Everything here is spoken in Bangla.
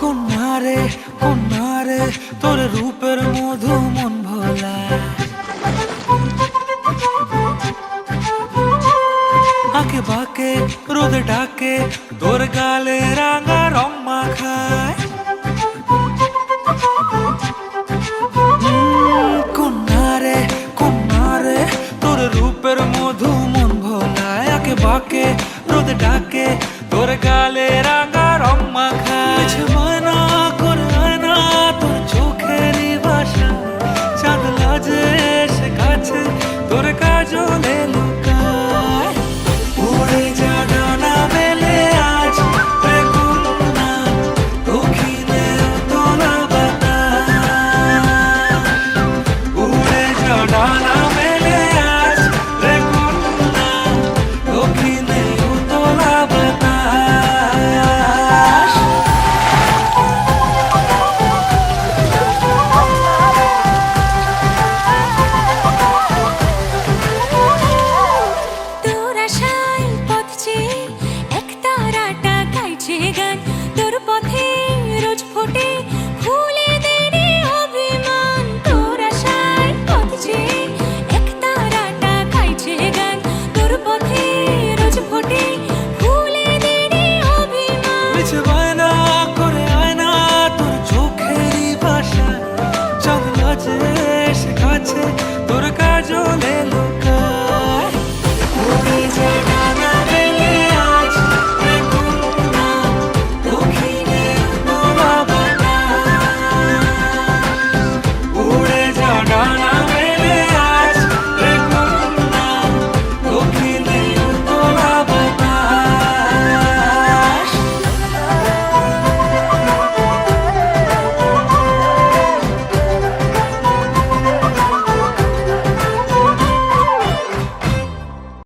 কন্যা রে তোর রূপের মধু মন ভোলায়। আঁকে বাঁকে রোদে ডাকে তোর গালে রাঙা রং মাখায়। কন্যা রে তোর রূপের মধু মন ভোলায়। আঁকে বাঁকে রোদে ডাকে